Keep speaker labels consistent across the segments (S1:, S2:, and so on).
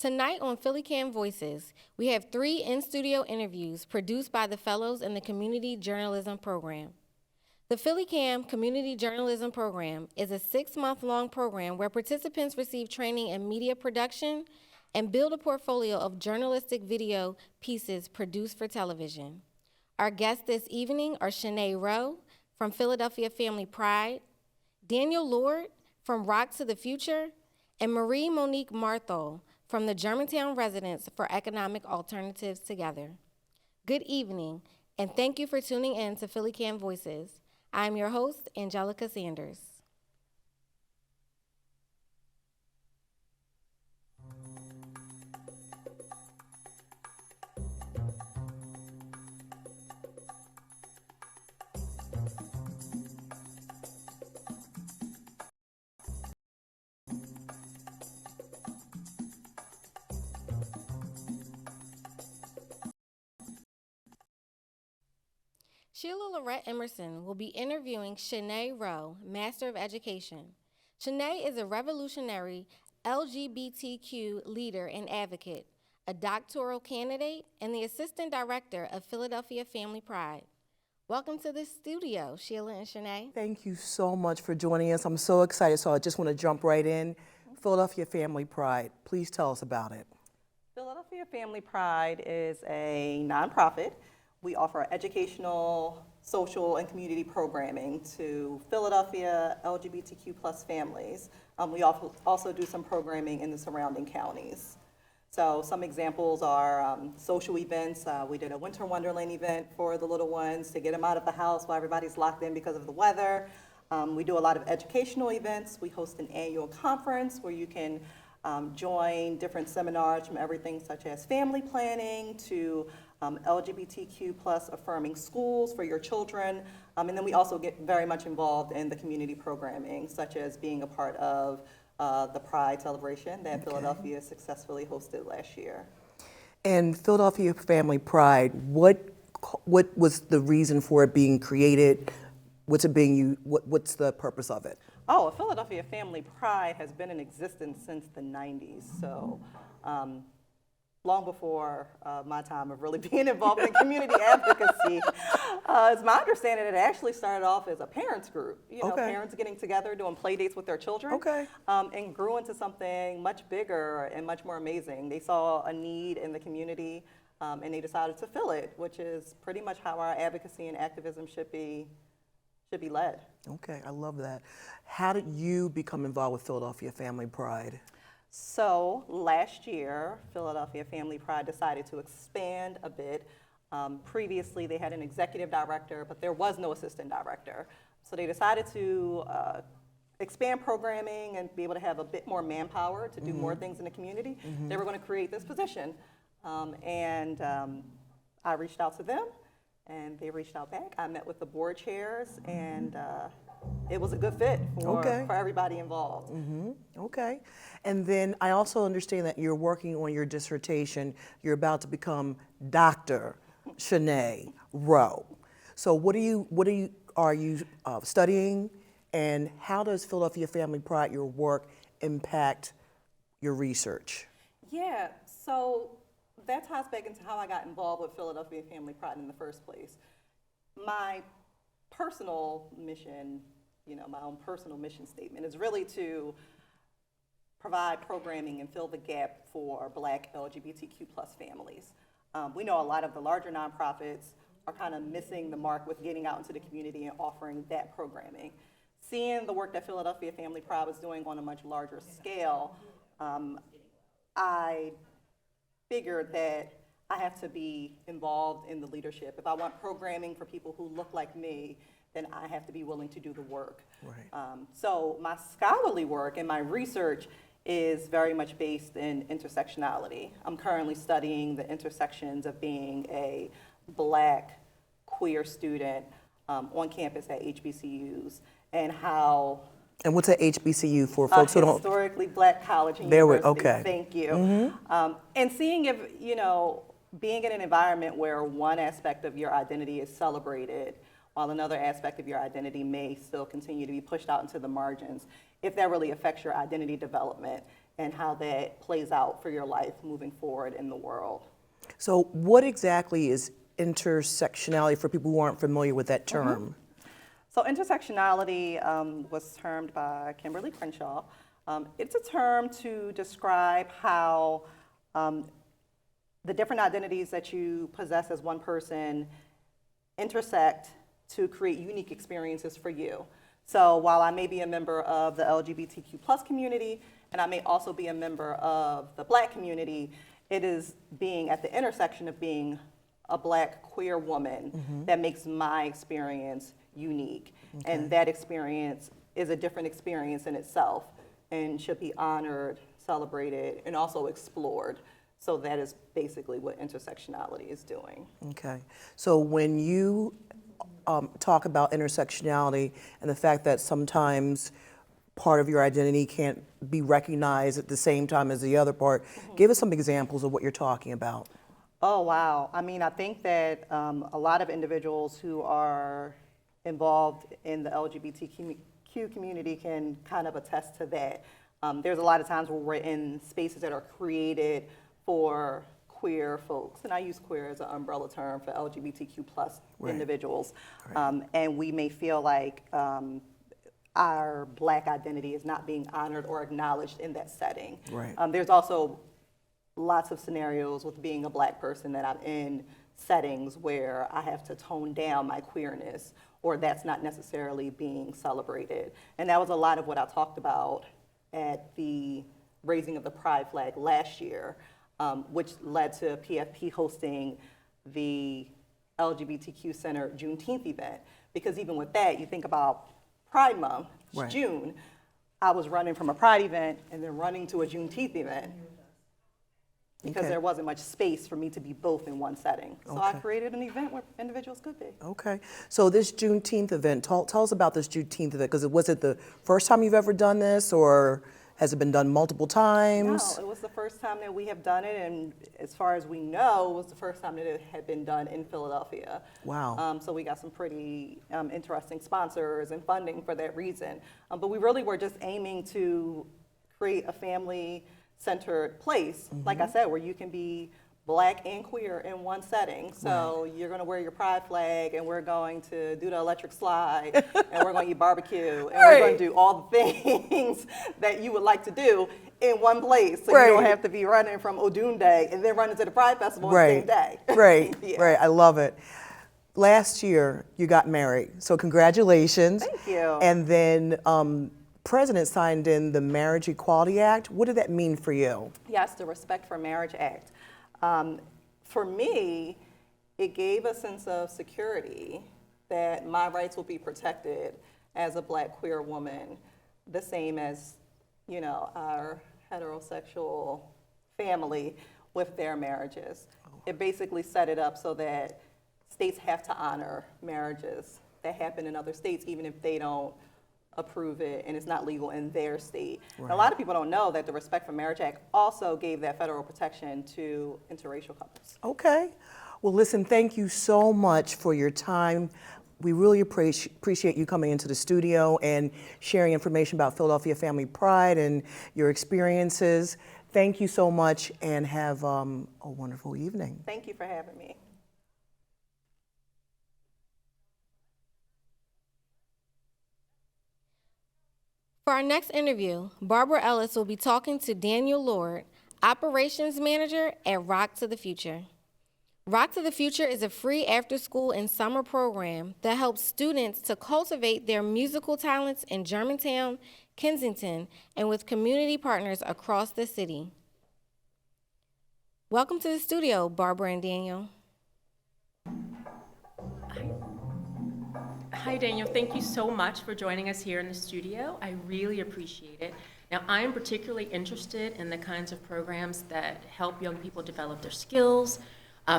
S1: Tonight on PhillyCAM Voices, we have 3 in-studio interviews produced by the fellows in the Community Journalism Program. The PhillyCAM Community Journalism Program is a 6-month-long program where participants receive training in media production and build a portfolio of journalistic video pieces produced for television. Our guests this evening are Shanay Rowe from Philadelphia Family Pride, Daniel Lord from Rock to the Future, and Marie-Monique Marthol from the Germantown Residents for Economic Alternatives Together. Good evening, and thank you for tuning in to PhillyCAM Voices. I'm your host, Angelica Sanders. Sheila Emerson will be interviewing Shanay Rowe, Master of Education. Shanay is a revolutionary LGBTQ leader and advocate, a doctoral candidate, and the Assistant Director of Philadelphia Family Pride. Welcome to the studio, Sheila and Shanay.
S2: Thank you so much for joining us. I'm so excited, so I just want to jump right in. Philadelphia Family Pride, please tell us about it.
S3: Philadelphia Family Pride is a nonprofit. We offer educational, social, and community programming to Philadelphia LGBTQ plus families. We also do some programming in the surrounding counties. So some examples are social events. We did a Winter Wonderland event for the little ones to get them out of the house while everybody's locked in because of the weather. We do a lot of educational events. We host an annual conference where you can join different seminars from everything such as family planning to LGBTQ plus affirming schools for your children. And then we also get very much involved in the community programming, such as being a part of the Pride celebration that Philadelphia successfully hosted last year.
S2: And Philadelphia Family Pride, what was the reason for it being created? What's it being? What's the purpose of it?
S3: Oh, Philadelphia Family Pride has been in existence since the 90s. So long before my time of really being involved in community advocacy. It's my understanding it actually started off as a parents group, parents getting together, doing play dates with their children, and grew into something much bigger and much more amazing. They saw a need in the community, and they decided to fill it, which is pretty much how our advocacy and activism should be led.
S2: Okay, I love that. How did you become involved with Philadelphia Family Pride?
S3: So last year, Philadelphia Family Pride decided to expand a bit. Previously, they had an executive director, but there was no assistant director. So they decided to expand programming and be able to have a bit more manpower to do more things in the community. They were going to create this position. And I reached out to them, and they reached out back. I met with the board chairs, and it was a good fit for everybody involved.
S2: Okay. And then I also understand that you're working on your dissertation. You're about to become Dr. Shanay Rowe. So what are you studying, and how does Philadelphia Family Pride, your work, impact your research?
S3: Yeah, so that ties back into how I got involved with Philadelphia Family Pride in the first place. My personal mission, my own personal mission statement is really to provide programming and fill the gap for Black LGBTQ plus families. We know a lot of the larger nonprofits are kind of missing the mark with getting out into the community and offering that programming. Seeing the work that Philadelphia Family Pride was doing on a much larger scale, I figured that I have to be involved in the leadership. If I want programming for people who look like me, then I have to be willing to do the work.
S2: Right.
S3: So my scholarly work and my research is very much based in intersectionality. I'm currently studying the intersections of being a Black queer student on campus at HBCUs and how.
S2: And what's a HBCU for folks who don't?
S3: Historically Black college and university. Thank you. And seeing if, being in an environment where one aspect of your identity is celebrated while another aspect of your identity may still continue to be pushed out into the margins, if that really affects your identity development and how that plays out for your life moving forward in the world.
S2: So what exactly is intersectionality for people who aren't familiar with that term?
S3: So intersectionality was termed by Kimberly Crenshaw. It's a term to describe how the different identities that you possess as one person intersect to create unique experiences for you. So while I may be a member of the LGBTQ plus community, and I may also be a member of the Black community, it is being at the intersection of being a Black queer woman that makes my experience unique. And that experience is a different experience in itself and should be honored, celebrated, and also explored. So that is basically what intersectionality is doing.
S2: Okay. So when you talk about intersectionality and the fact that sometimes part of your identity can't be recognized at the same time as the other part, give us some examples of what you're talking about.
S3: Oh, wow. I mean, I think that a lot of individuals who are involved in the LGBTQ community can kind of attest to that. There's a lot of times where we're in spaces that are created for queer folks, and I use queer as an umbrella term for LGBTQ plus individuals, and we may feel like our Black identity is not being honored or acknowledged in that setting. There's also lots of scenarios with being a Black person that I'm in settings where I have to tone down my queerness, or that's not necessarily being celebrated. And that was a lot of what I talked about at the raising of the Pride flag last year, which led to PFP hosting the LGBTQ Center Juneteenth event. Because even with that, you think about Pride Month, it's June. I was running from a Pride event and then running to a Juneteenth event because there wasn't much space for me to be both in one setting. So I created an event where individuals could be.
S2: Okay. So this Juneteenth event, tell us about this Juneteenth event, because was it the first time you've ever done this, or has it been done multiple times?
S3: No, it was the first time that we have done it, and as far as we know, it was the first time that it had been done in Philadelphia.
S2: Wow.
S3: So we got some pretty interesting sponsors and funding for that reason. But we really were just aiming to create a family-centered place, like I said, where you can be Black and queer in one setting. So you're going to wear your Pride flag, and we're going to do the electric slide, and we're going to eat barbecue, and we're going to do all the things that you would like to do in one place. So you don't have to be running from Odun Day and then running to the Pride Festival the same day.
S2: Right, I love it. Last year, you got married, so congratulations.
S3: Thank you.
S2: And then President signed in the Marriage Equality Act. What did that mean for you?
S3: Yes, the Respect for Marriage Act. For me, it gave a sense of security that my rights will be protected as a Black queer woman, the same as, you know, our heterosexual family with their marriages. It basically set it up so that states have to honor marriages that happen in other states, even if they don't approve it and it's not legal in their state. And a lot of people don't know that the Respect for Marriage Act also gave that federal protection to interracial couples.
S2: Okay. Well, listen, thank you so much for your time. We really appreciate you coming into the studio and sharing information about Philadelphia Family Pride and your experiences. Thank you so much, and have a wonderful evening.
S3: Thank you for having me.
S1: For our next interview, Barbara Ellis will be talking to Daniel Lord, Operations Manager at Rock to the Future. Rock to the Future is a free after-school and summer program that helps students to cultivate their musical talents in Germantown, Kensington, and with community partners across the city. Welcome to the studio, Barbara and Daniel.
S4: Hi, Daniel. Thank you so much for joining us here in the studio. I really appreciate it. Now, I am particularly interested in the kinds of programs that help young people develop their skills,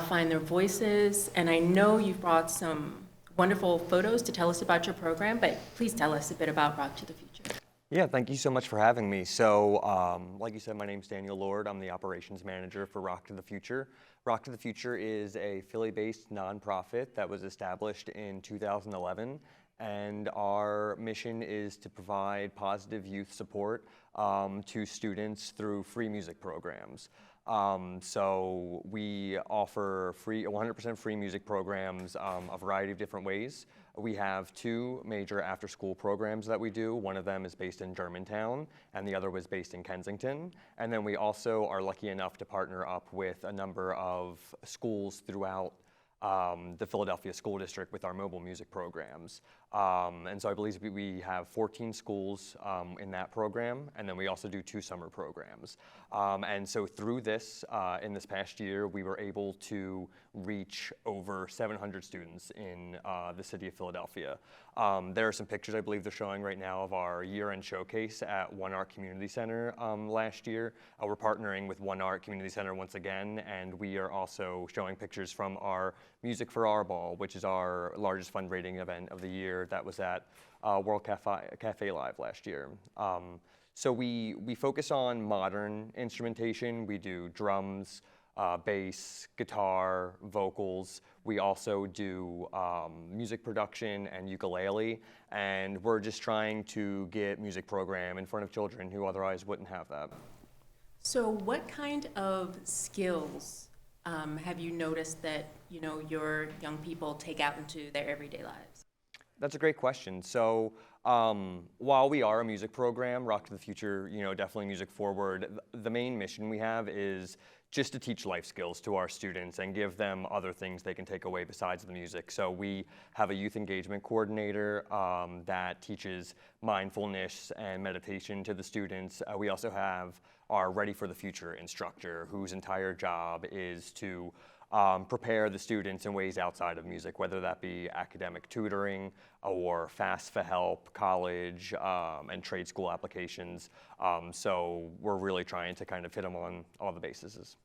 S4: find their voices, and I know you've brought some wonderful photos to tell us about your program, but please tell us a bit about Rock to the Future.
S5: Yeah, thank you so much for having me. So, like you said, my name's Daniel Lord. I'm the operations manager for Rock to the Future. Rock to the Future is a Philly-based nonprofit that was established in 2011, and our mission is to provide positive youth support to students through free music programs. So we offer 100% free music programs a variety of different ways. We have 2 major after-school programs that we do. One of them is based in Germantown, and the other was based in Kensington. And then we also are lucky enough to partner up with a number of schools throughout the Philadelphia School District with our mobile music programs. And so I believe we have 14 schools in that program, and then we also do 2 summer programs. And so through this, in this past year, we were able to reach over 700 students in the city of Philadelphia. There are some pictures I believe they're showing right now of our year-end showcase at One Art Community Center last year. We're partnering with One Art Community Center once again, and we are also showing pictures from our Music for Our Ball, which is our largest fundraising event of the year. That was at World Cafe Live last year. So we focus on modern instrumentation. We do drums, bass, guitar, vocals. We also do music production and ukulele, and we're just trying to get music program in front of children who otherwise wouldn't have that.
S4: So what kind of skills have you noticed that, you know, your young people take out into their everyday lives?
S5: That's a great question. So while we are a music program, Rock to the Future, you know, definitely music forward, the main mission we have is just to teach life skills to our students and give them other things they can take away besides the music. So we have a youth engagement coordinator that teaches mindfulness and meditation to the students. We also have our Ready for the Future instructor, whose entire job is to prepare the students in ways outside of music, whether that be academic tutoring or FAST for Help, college, and trade school applications. So we're really trying to kind of hit them on all the bases.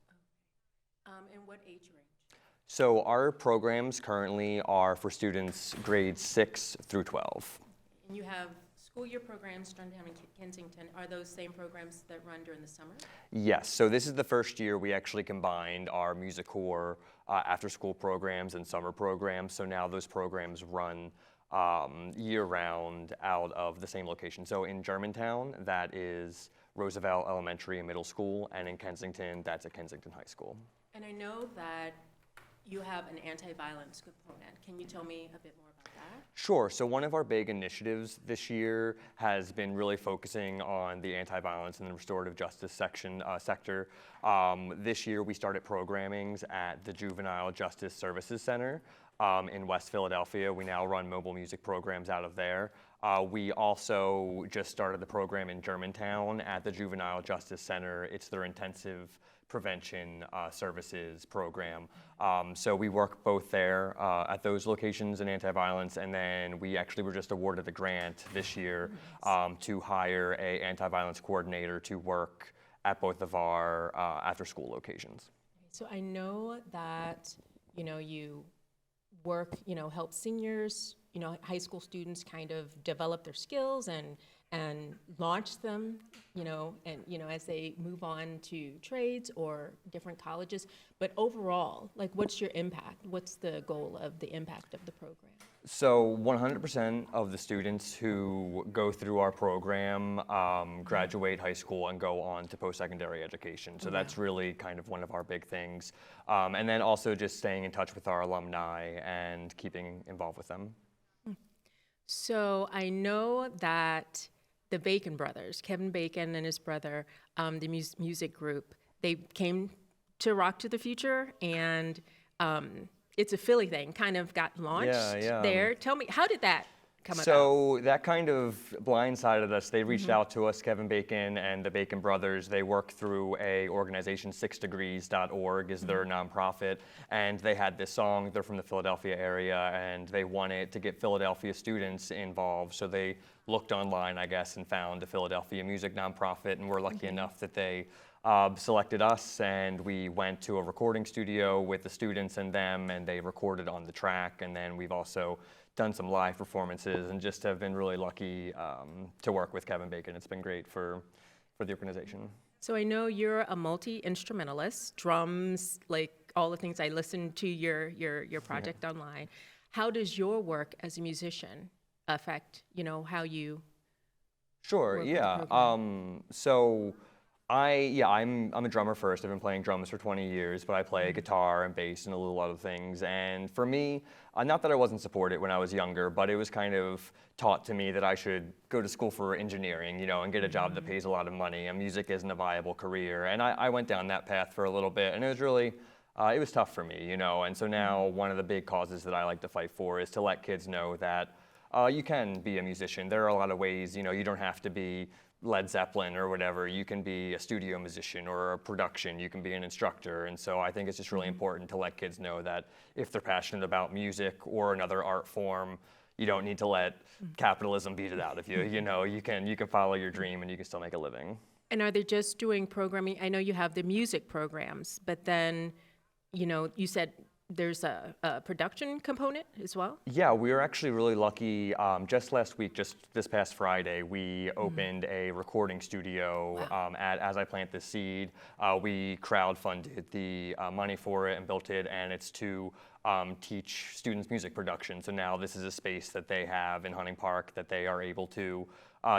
S4: And what age range?
S5: So our programs currently are for students grades 6 through 12.
S4: And you have school year programs, Germantown and Kensington. Are those same programs that run during the summer?
S5: Yes, so this is the first year we actually combined our music core after-school programs and summer programs. So now those programs run year-round out of the same location. So in Germantown, that is Roosevelt Elementary and Middle School, and in Kensington, that's at Kensington High School.
S4: And I know that you have an anti-violence component. Can you tell me a bit more about that?
S5: Sure. So one of our big initiatives this year has been really focusing on the anti-violence and the restorative justice sector. This year we started programmings at the Juvenile Justice Services Center in West Philadelphia. We now run mobile music programs out of there. We also just started the program in Germantown at the Juvenile Justice Center. It's their intensive prevention services program. So we work both there at those locations in anti-violence, and then we actually were just awarded a grant this year to hire an anti-violence coordinator to work at both of our after-school locations.
S4: So I know that, you know, you work, you know, help seniors, you know, high school students kind of develop their skills and launch them, you know, and, you know, as they move on to trades or different colleges. But overall, like, what's your impact? What's the goal of the impact of the program?
S5: So 100% of the students who go through our program graduate high school and go on to post-secondary education. So that's really kind of one of our big things. And then also just staying in touch with our alumni and keeping involved with them.
S4: So I know that the Bacon brothers, Kevin Bacon and his brother, the music group, they came to Rock to the Future, and it's a Philly thing, kind of got launched there. Tell me, how did that come about?
S5: So that kind of blindsided us. They reached out to us, Kevin Bacon and the Bacon brothers. They work through a organization, 6degrees.org is their nonprofit, and they had this song. They're from the Philadelphia area, and they wanted to get Philadelphia students involved. So they looked online, I guess, and found a Philadelphia music nonprofit, and we're lucky enough that they selected us, and we went to a recording studio with the students and them, and they recorded on the track. And then we've also done some live performances and just have been really lucky to work with Kevin Bacon. It's been great for the organization.
S4: So I know you're a multi-instrumentalist, drums, like all the things. I listened to your project online. How does your work as a musician affect, how you
S5: Sure,
S4: work with the
S5: yeah.
S4: program?
S5: So I'm a drummer first. I've been playing drums for 20 years, but I play guitar and bass and a little other things. And for me, not that I wasn't supported when I was younger, but it was kind of taught to me that I should go to school for engineering, and get a job that pays a lot of money, and music isn't a viable career. And I went down that path for a little bit, and it was really, it was tough for me, And so now one of the big causes that I like to fight for is to let kids know that you can be a musician. There are a lot of ways, you don't have to be Led Zeppelin or whatever. You can be a studio musician or a production. You can be an instructor. And so I think it's just really important to let kids know that if they're passionate about music or another art form, you don't need to let capitalism beat it out of you. You can follow your dream and you can still make a living.
S4: And are they just doing programming? I know you have the music programs, but then, you said there's a production component as well?
S5: Yeah, we were actually really lucky. Just last week, just this past Friday, we opened a recording studio at As I Plant the Seed. We crowdfunded the money for it and built it, and it's to teach students music production. So now this is a space that they have in Hunting Park that they are able to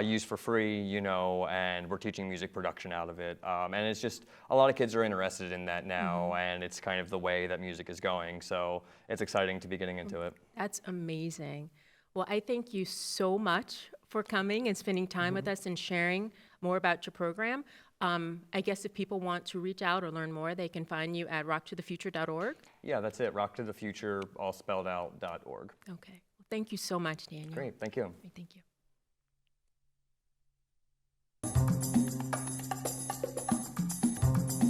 S5: use for free, and we're teaching music production out of it. And it's just, a lot of kids are interested in that now, and it's kind of the way that music is going. So it's exciting to be getting into it.
S4: That's amazing. Well, I thank you so much for coming and spending time with us and sharing more about your program. I guess if people want to reach out or learn more, they can find you at rocktothefuture.org.
S5: Yeah, that's it. Rocktothefuture, all spelled out.org.
S4: Okay. Well, thank you so much, Daniel.
S5: Great, thank you.
S4: Thank you.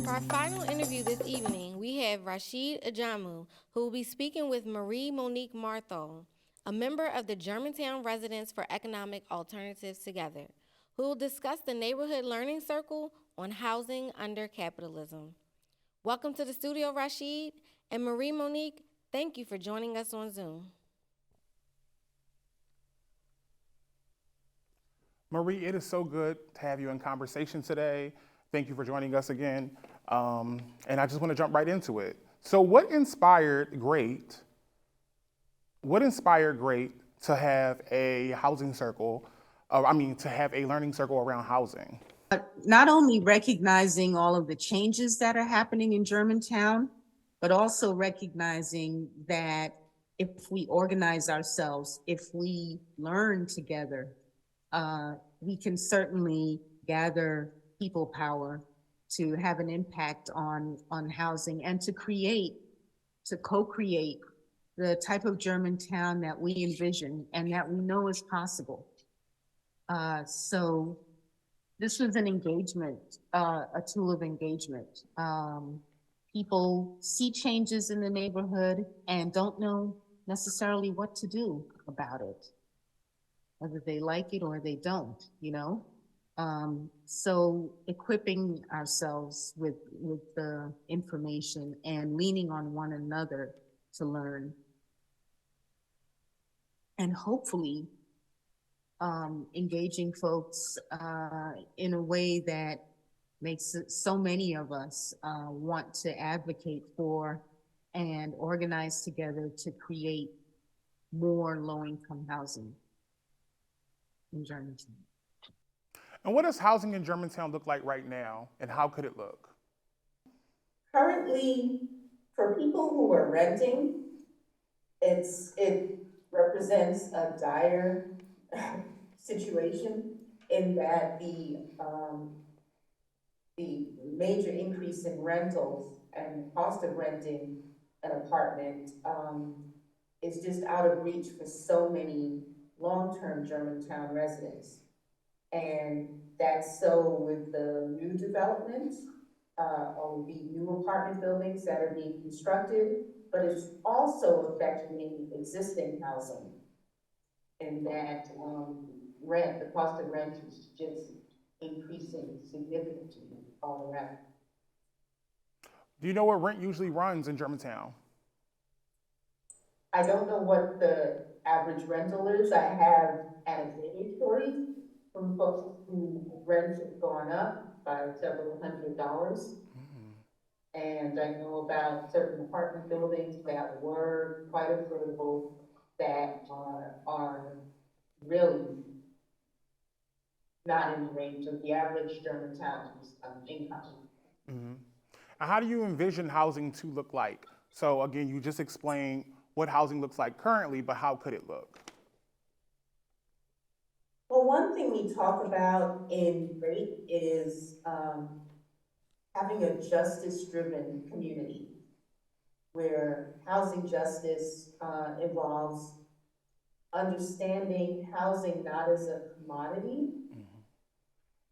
S1: For our final interview this evening, we have Rasheed Adamu, who will be speaking with Marie-Monique Marthol, a member of the Germantown Residents for Economic Alternatives Together, who will discuss the Neighborhood Learning Circle on housing under capitalism. Welcome to the studio, Rasheed, and Marie-Monique, thank you for joining us on Zoom.
S6: Marie, it is so good to have you in conversation today. Thank you for joining us again. And I just want to jump right into it. So what inspired Great to have a housing circle, to have a learning circle around housing?
S7: Not only recognizing all of the changes that are happening in Germantown, but also recognizing that if we organize ourselves, if we learn together, we can certainly gather people power to have an impact on housing and to co-create the type of Germantown that we envision and that we know is possible. So this was an engagement, a tool of engagement. People see changes in the neighborhood and don't know necessarily what to do about it, whether they like it or they don't, So equipping ourselves with the information and leaning on one another to learn. And hopefully engaging folks in a way that makes so many of us want to advocate for and organize together to create more low-income housing in Germantown.
S6: And what does housing in Germantown look like right now, and how could it look?
S7: Currently, for people who are renting, it represents a dire situation in that the major increase in rentals and cost of renting an apartment is just out of reach for so many long-term Germantown residents. And that's so with the new developments, or the new apartment buildings that are being constructed, but it's also affecting existing housing. And that the cost of rent is just increasing significantly all around.
S6: Do you know what rent usually runs in Germantown?
S7: I don't know what the average rental is. I have anecdotal stories from folks who rents have gone up by several $100s. And I know about certain apartment buildings that were quite affordable that are really not in the range of the average Germantown income.
S6: And how do you envision housing to look like? So again, you just explained what housing looks like currently, but how could it look?
S7: Well, one thing we talk about in RATE is having a justice-driven community where housing justice involves understanding housing not as a commodity,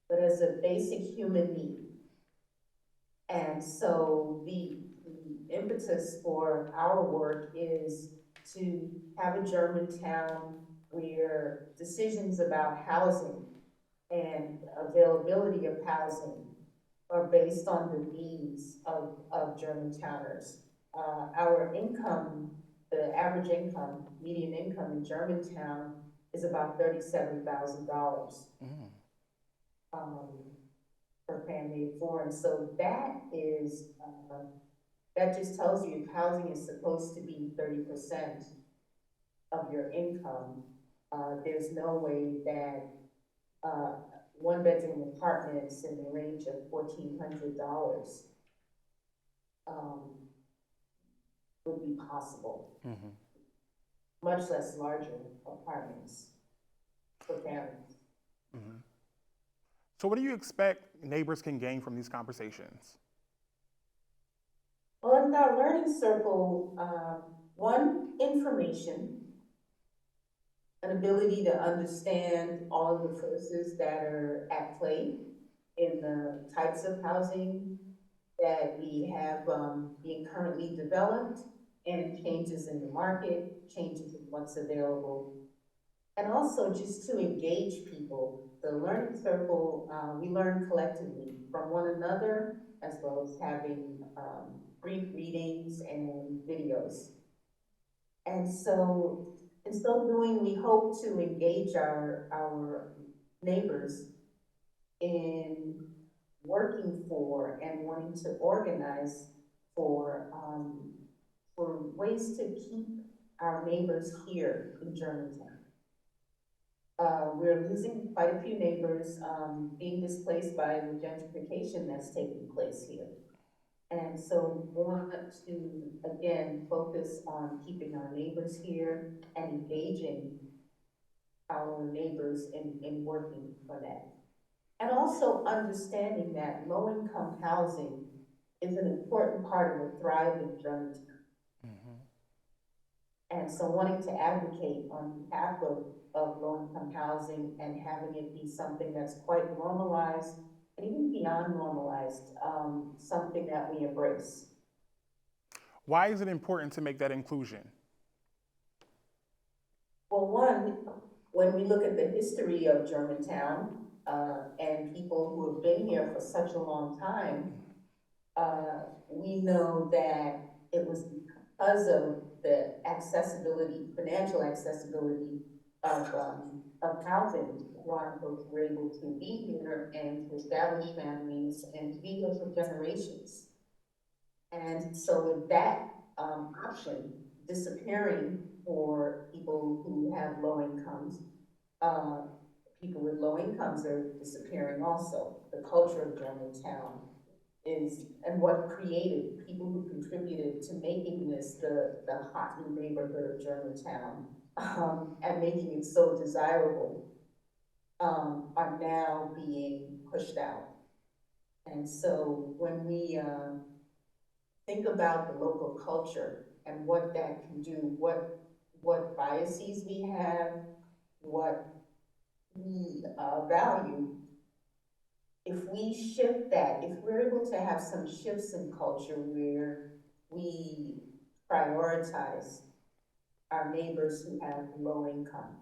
S7: but as a basic human need. And so the impetus for our work is to have a Germantown where decisions about housing and availability of housing are based on the needs of Germantowners. Our income, the average income, median income in Germantown is about $37,000 per family of four. And so that is, that just tells you if housing is supposed to be 30% of your income, there's no way that one-bedroom apartments in the range of $1,400 would be possible, much less larger apartments for families.
S6: So what do you expect neighbors can gain from these conversations?
S7: Well, in our learning circle, one, information, an ability to understand all of the forces that are at play in the types of housing that we have being currently developed, and changes in the market, changes in what's available, and also just to engage people. The learning circle, we learn collectively from one another, as well as having brief readings and videos. And so in so doing, we hope to engage our neighbors in working for and wanting to organize for ways to keep our neighbors here in Germantown. We're losing quite a few neighbors being displaced by the gentrification that's taking place here. And so we want to, again, focus on keeping our neighbors here and engaging our neighbors in working for that. And also understanding that low-income housing is an important part of a thriving Germantown. And so wanting to advocate on behalf of low-income housing and having it be something that's quite normalized, and even beyond normalized, something that we embrace.
S6: Why is it important to make that inclusion?
S7: Well, one, when we look at the history of Germantown and people who have been here for such a long time, we know that it was because of the accessibility, financial accessibility of housing, why folks were able to be here and to establish families and to be here for generations. And so with that option disappearing for people who have low incomes, people with low incomes are disappearing also. The culture of Germantown is, and what created people who contributed to making this the hot new neighborhood of Germantown, and making it so desirable, are now being pushed out. And so when we think about the local culture and what that can do, what biases we have, what we value, if we shift that, if we're able to have some shifts in culture where we prioritize our neighbors who have low income,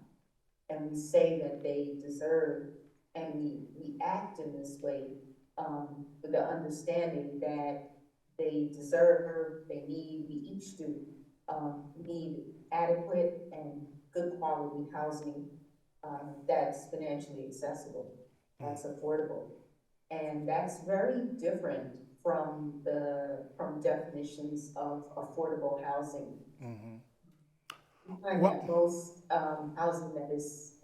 S7: and we say that they deserve, and we act in this way with the understanding that they deserve, they need, we each do, need adequate and good quality housing that's financially accessible, that's affordable. And that's very different from definitions of affordable housing. We find
S6: Well,
S7: that most housing that is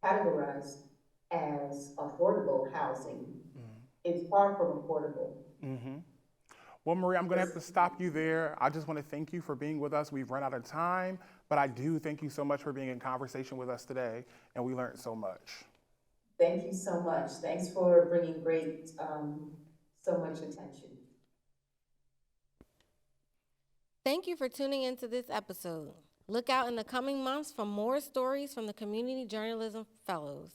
S7: categorized as affordable housing is far from affordable.
S6: Well, Marie, I'm going to have to stop you there. I just want to thank you for being with us. We've run out of time, but I do thank you so much for being in conversation with us today, and we learned so much.
S7: Thank you so much. Thanks for bringing so much attention.
S1: Thank you for tuning into this episode. Look out in the coming months for more stories from the Community Journalism Fellows.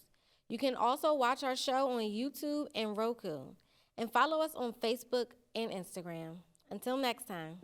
S1: You can also watch our show on YouTube and Roku, and follow us on Facebook and Instagram. Until next time.